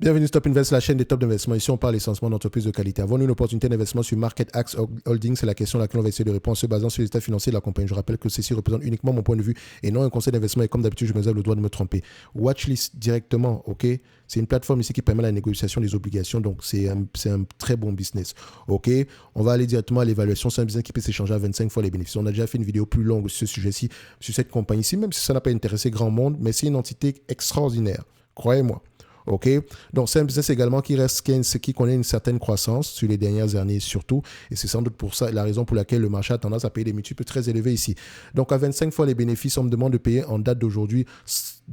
Bienvenue Stop Invest, la chaîne des top d'investissement. Ici, on parle essentiellement d'entreprises de qualité. Avons-nous une opportunité d'investissement sur MarketAxes Holdings? C'est la question à laquelle on va essayer de répondre en se basant sur les états financiers de la compagnie. Je rappelle que ceci représente uniquement mon point de vue et non un conseil d'investissement. Et comme d'habitude, je me réserve le droit de me tromper. Watchlist directement, ok? C'est une plateforme ici qui permet la négociation des obligations. Donc, c'est un très bon business, ok? On va aller directement à l'évaluation. C'est un business qui peut s'échanger à 25 fois les bénéfices. On a déjà fait une vidéo plus longue sur ce sujet-ci, sur cette compagnie-ci, même si ça n'a pas intéressé grand monde, mais c'est une entité extraordinaire. Croyez-moi. OK? Donc, c'est un business également qui connaît une certaine croissance sur les dernières années surtout. Et c'est sans doute pour ça la raison pour laquelle le marché a tendance à payer des multiples très élevés ici. Donc, à 25 fois les bénéfices, on me demande de payer en date d'aujourd'hui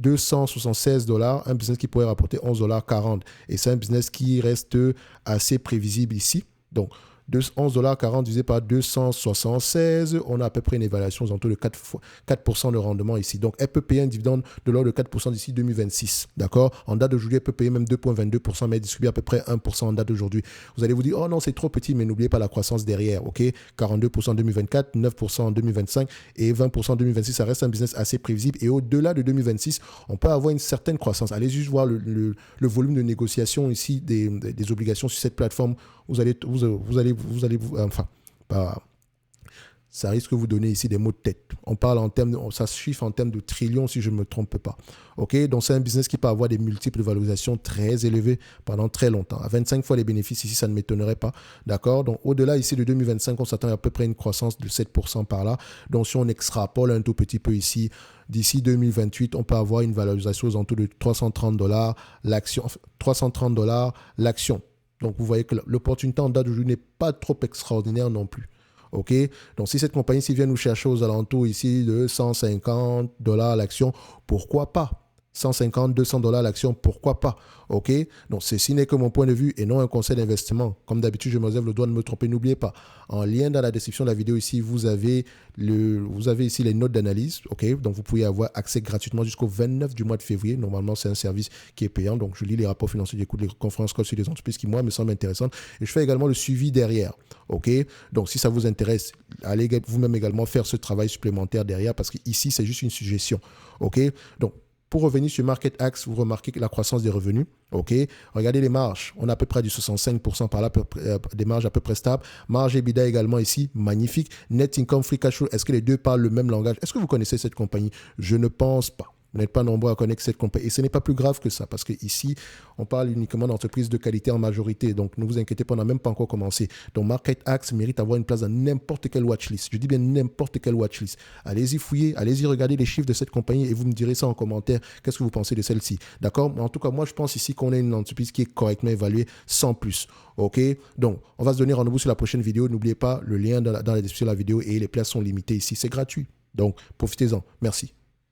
$276. Un business qui pourrait rapporter $11,40. Et c'est un business qui reste assez prévisible ici. Donc, $11,40 divisé par 276, on a à peu près une évaluation aux alentours de 4% de rendement ici. Donc, elle peut payer un dividende de l'ordre de 4% d'ici 2026. D'accord? En date d'aujourd'hui, elle peut payer même 2,22%, mais elle distribue à peu près 1% en date d'aujourd'hui. Vous allez vous dire, oh non, c'est trop petit, mais n'oubliez pas la croissance derrière. OK? 42% en 2024, 9% en 2025 et 20% en 2026. Ça reste un business assez prévisible. Et au-delà de 2026, on peut avoir une certaine croissance. Allez juste voir le volume de négociation ici des obligations sur cette plateforme. Ça risque de vous donner ici des mots de tête. On parle ça se chiffre en termes de trillions si je ne me trompe pas. OK? Donc, c'est un business qui peut avoir des multiples valorisations très élevées pendant très longtemps. À 25 fois les bénéfices ici, ça ne m'étonnerait pas. D'accord? Donc, au-delà ici de 2025, on s'attend à peu près une croissance de 7% par là. Donc, si on extrapole un tout petit peu ici, d'ici 2028, on peut avoir une valorisation aux alentours de $330 l'action. $330 l'action. Donc, vous voyez que l'opportunité en date d'aujourd'hui n'est pas trop extraordinaire non plus. OK? Donc, si cette compagnie-ci vient nous chercher aux alentours ici de $150 l'action, pourquoi pas? 150, $200 l'action, pourquoi pas? OK? Donc, ceci n'est que mon point de vue et non un conseil d'investissement. Comme d'habitude, je me réserve le droit de me tromper. N'oubliez pas, en lien dans la description de la vidéo ici, vous avez ici les notes d'analyse. OK? Donc, vous pouvez avoir accès gratuitement jusqu'au 29 du mois de février. Normalement, c'est un service qui est payant. Donc, je lis les rapports financiers, j'écoute les conférences calls sur les entreprises qui, moi, me semblent intéressantes. Et je fais également le suivi derrière. OK? Donc, si ça vous intéresse, allez vous-même également faire ce travail supplémentaire derrière parce qu'ici, c'est juste une suggestion. OK? Donc, pour revenir sur MarketAxes, vous remarquez que la croissance des revenus, OK? Regardez les marges. On a à peu près du 65% par là, des marges à peu près stables. Marge EBITDA également ici, magnifique. Net income, free cash flow, est-ce que les deux parlent le même langage? Est-ce que vous connaissez cette compagnie? Je ne pense pas. Vous n'êtes pas nombreux à connaître cette compagnie. Et ce n'est pas plus grave que ça, parce qu'ici, on parle uniquement d'entreprises de qualité en majorité. Donc, ne vous inquiétez pas, on n'a même pas encore commencé. Donc, MarketAxes mérite d'avoir une place dans n'importe quelle watchlist. Je dis bien n'importe quelle watchlist. Allez-y fouiller, allez-y regarder les chiffres de cette compagnie et vous me direz ça en commentaire. Qu'est-ce que vous pensez de celle-ci? D'accord? En tout cas, moi, je pense ici qu'on a une entreprise qui est correctement évaluée, sans plus. OK? Donc, on va se donner rendez-vous sur la prochaine vidéo. N'oubliez pas le lien dans la description de la vidéo et les places sont limitées ici. C'est gratuit. Donc, profitez-en. Merci.